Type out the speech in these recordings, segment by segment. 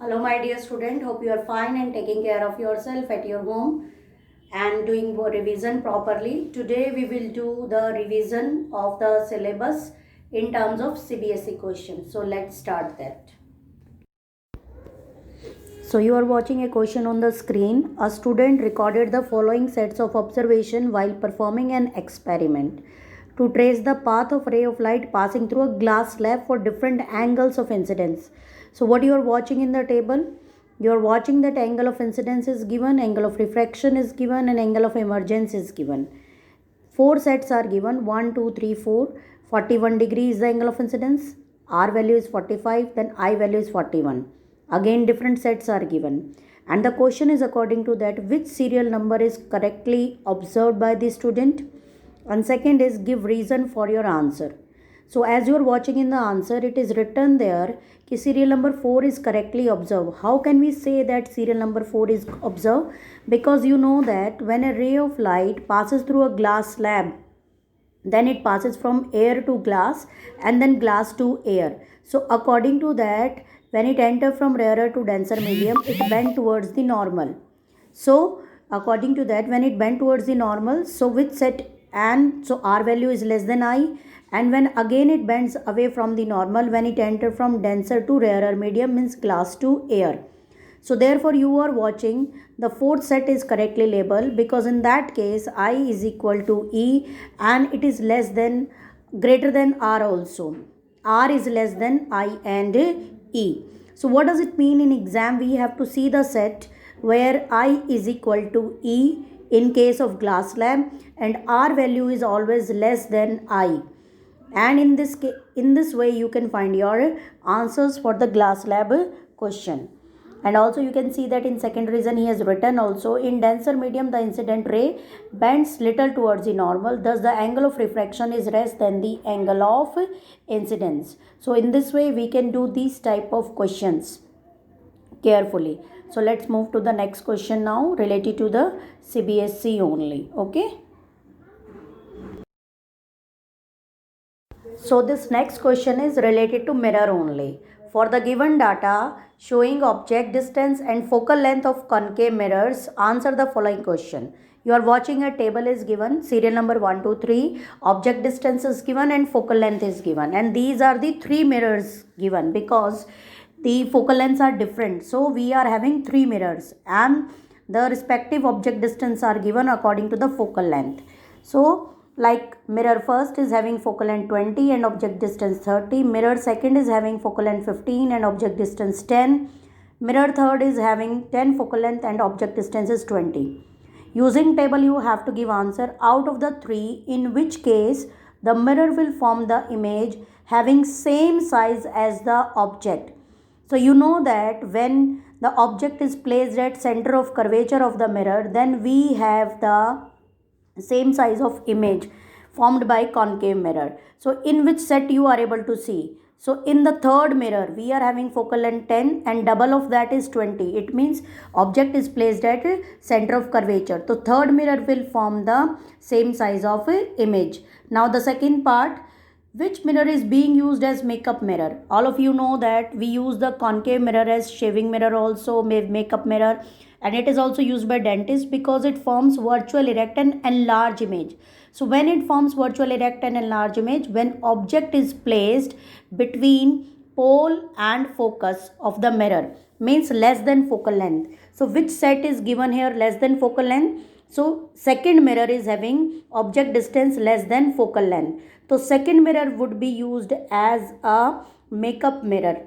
Hello, my dear student. Hope you are fine and taking care of yourself at your home and doing revision properly. Today, we will do the revision of the syllabus in terms of CBSE questions. So, let's start that. So, you are watching a question on the screen. A student recorded the following sets of observation while performing an experiment to trace the path of ray of light passing through a glass slab for different angles of incidence. So what you are watching in the table, you are watching that angle of incidence is given, angle of refraction is given, and angle of emergence is given. Four sets are given 1, 2, 3, 4. 41 degree is the angle of incidence. R value is 45, then I value is 41. Again, different sets are given. And the question is according to that which serial number is correctly observed by the student. And second is give reason for your answer. So as you are watching in the answer, it is written there कि serial number 4 is correctly observed. How can we say that serial number 4 is observed? Because you know that when a ray of light passes through a glass slab, then it passes from air to glass and then glass to air. So according to that, when it enters from rarer to denser medium, it bends towards the normal. So according to that, when it bent towards the normal, so which set, and so R value is less than I, and when again it bends away from the normal, when it enters from denser to rarer medium, means glass to air. So therefore you are watching the fourth set is correctly labeled, because in that case I is equal to E and it is less than, greater than R also. R is less than I and E. So what does it mean in exam? We have to see the set where I is equal to E in case of glass slab and R value is always less than I. And in this way you can find your answers for the glass slab question. And also you can see that in second reason he has written also, in denser medium the incident ray bends little towards the normal, thus the angle of refraction is less than the angle of incidence. So in this way we can do these type of questions carefully. So let's move to the next question now, related to the CBSE only. Okay. So this next question is related to mirror only. For the given data showing object distance and focal length of concave mirrors, answer the following question. You are watching a table is given, serial number 1, 2, 3, object distance is given and focal length is given. And these are the three mirrors given because the focal lengths are different. So we are having three mirrors and the respective object distance are given according to the focal length. So like mirror first is having focal length 20 and object distance 30, mirror second is having focal length 15 and object distance 10, mirror third is having 10 focal length and object distance is 20. Using table you have to give answer out of the three in which case the mirror will form the image having same size as the object. So you know that when the object is placed at center of curvature of the mirror, then we have the same size of image formed by concave mirror. So in which set you are able to see? So in the third mirror we are having focal length 10 and double of that is 20. It means object is placed at center of curvature. So third mirror will form the same size of image. Now the second part, which mirror is being used as makeup mirror? All of you know that we use the concave mirror as shaving mirror also, makeup mirror, and it is also used by dentists because it forms virtual erect and enlarge image. So when it forms virtual erect and enlarge image, when object is placed between pole and focus of the mirror, means less than focal length. So which set is given here less than focal length? So second mirror is having object distance less than focal length. So second mirror would be used as a makeup mirror,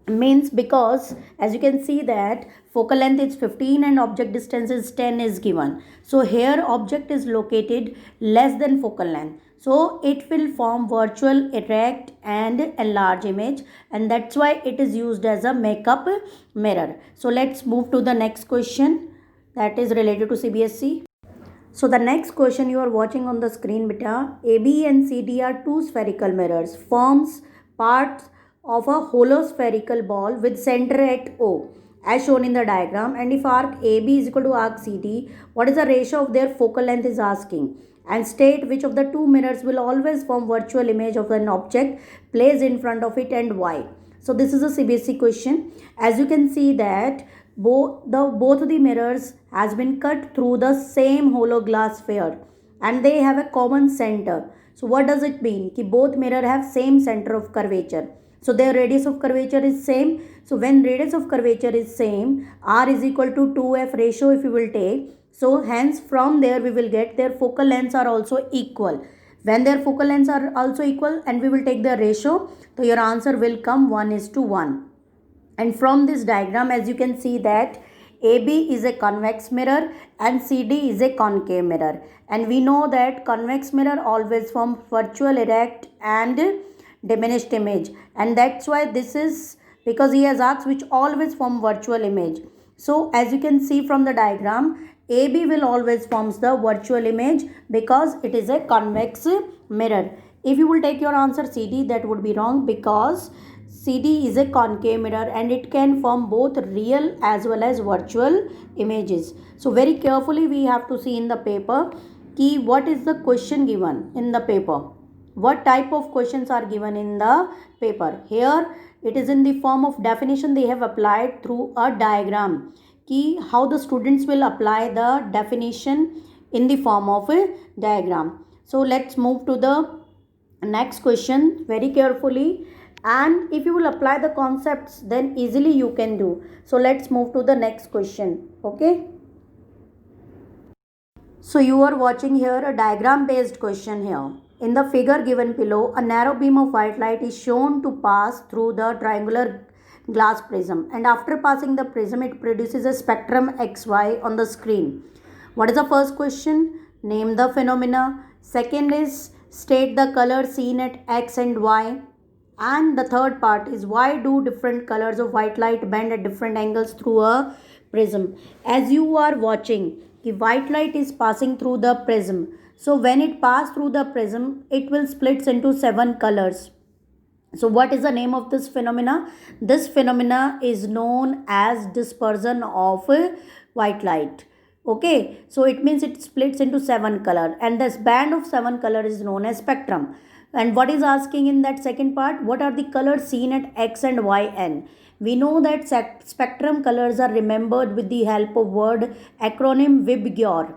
means because as you can see that focal length is 15 and object distance is 10 is given. So here object is located less than focal length. So it will form virtual erect and enlarge image, and that's why it is used as a makeup mirror. So let's move to the next question that is related to CBSE. So the next question you are watching on the screen, beta. AB and CD are two spherical mirrors, forms parts of a hollow spherical ball with center at O as shown in the diagram. And if arc AB is equal to arc CD, what is the ratio of their focal length is asking. And state which of the two mirrors will always form virtual image of an object placed in front of it and why. So this is a CBSE question. As you can see that both the mirrors has been cut through the same hollow glass sphere and they have a common center. So what does it mean? Ki both mirror have same center of curvature. So their radius of curvature is same. So when radius of curvature is same, R is equal to 2F ratio if you will take. So hence from there we will get their focal lengths are also equal. When their focal lengths are also equal and we will take the ratio, so your answer will come 1:1. And from this diagram, as you can see that AB is a convex mirror and CD is a concave mirror. And we know that convex mirror always form virtual, erect and diminished image. And that's why this is because he has asked which always form virtual image. So as you can see from the diagram, AB will always forms the virtual image because it is a convex mirror. If you will take your answer CD, that would be wrong because CD is a concave mirror and it can form both real as well as virtual images. So very carefully we have to see in the paper ki what is the question given in the paper. What type of questions are given in the paper. Here it is in the form of definition they have applied through a diagram. Ki how the students will apply the definition in the form of a diagram. So let's move to the next question very carefully, and if you will apply the concepts then easily you can do. So let's move to the next question. Okay, so you are watching here a diagram based question here. In the figure given below, a narrow beam of white light is shown to pass through the triangular glass prism, and after passing the prism it produces a spectrum XY on the screen. What is the first question? Name the phenomena. Second is state the color seen at X and Y. And the third part is why do different colors of white light bend at different angles through a prism. As you are watching, the white light is passing through the prism. So when it passes through the prism, it will split into 7 colors. So what is the name of this phenomena? This phenomena is known as dispersion of white light. Okay, so it means it splits into 7 color and this band of 7 color is known as spectrum. And what is asking in that second part? What are the colors seen at X and Y n? We know that spectrum colors are remembered with the help of word acronym VIBGYOR.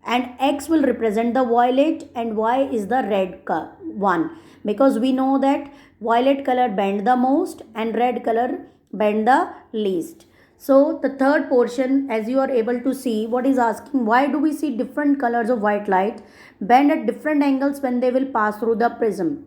And X will represent the violet and Y is the red one. Because we know that violet color bend the most and red color bend the least. So the third portion, as you are able to see, what is asking, why do we see different colors of white light bend at different angles when they will pass through the prism?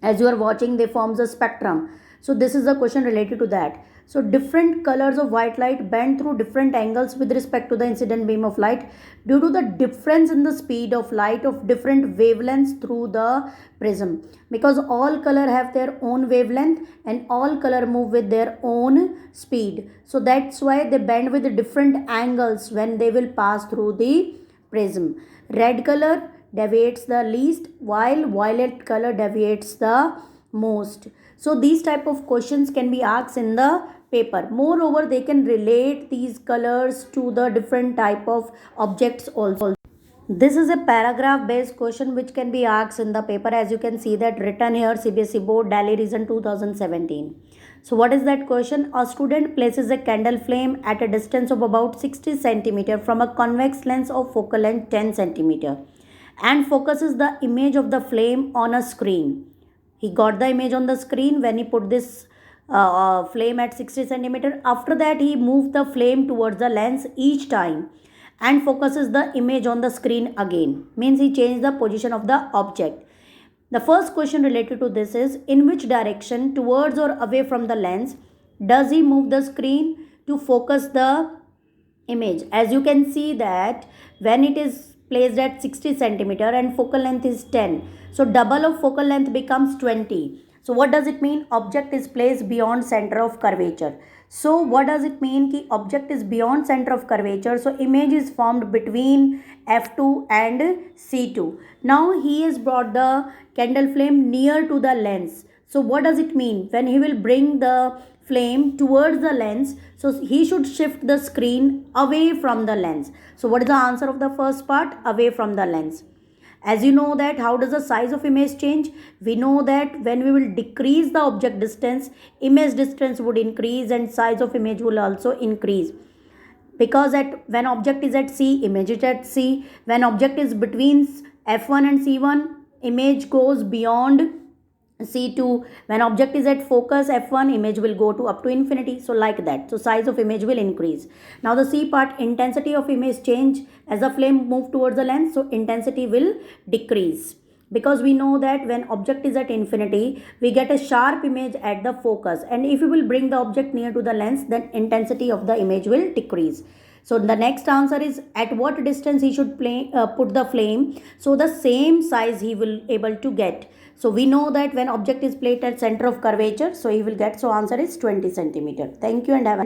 As you are watching, they forms a spectrum. So this is a question related to that. So different colors of white light bend through different angles with respect to the incident beam of light due to the difference in the speed of light of different wavelengths through the prism. Because all color have their own wavelength and all color move with their own speed. So that's why they bend with different angles when they will pass through the prism. Red color deviates the least while violet color deviates the most. So these type of questions can be asked in the paper. Moreover, they can relate these colors to the different type of objects also. This is a paragraph based question which can be asked in the paper. As you can see that written here, CBSE board, Delhi region 2017. So what is that question? A student places a candle flame at a distance of about 60 centimeter from a convex lens of focal length 10 centimeter and focuses the image of the flame on a screen. He got the image on the screen when he put this flame at 60 centimeter. After that, he moved the flame towards the lens each time and focuses the image on the screen again. Means he changed the position of the object. The first question related to this is, in which direction, towards or away from the lens, does he move the screen to focus the image? As you can see that when it is placed at 60 centimeter and focal length is 10, so double of focal length becomes 20. So what does it mean? Object is placed beyond center of curvature. So what does it mean ki object is beyond center of curvature? So image is formed between F2 and C2. Now he has brought the candle flame near to the lens. So what does it mean? When he will bring the flame towards the lens, so he should shift the screen away from the lens. So what is the answer of the first part? Away from the lens. As you know that how does the size of image change? We know that when we will decrease the object distance, image distance would increase and size of image will also increase, because at when object is at C, image is at C. When object is between f1 and c1, image goes beyond c2. When object is at focus f1, image will go to up to infinity. So like that, so size of image will increase. Now the C part, intensity of image change as the flame move towards the lens, so intensity will decrease, because we know that when object is at infinity, we get a sharp image at the focus, and if we will bring the object near to the lens, then intensity of the image will decrease. So the next answer is at what distance he should put the flame, so the same size he will able to get. So we know that when object is placed at center of curvature, so he will get, so answer is 20 centimeter. Thank you and have a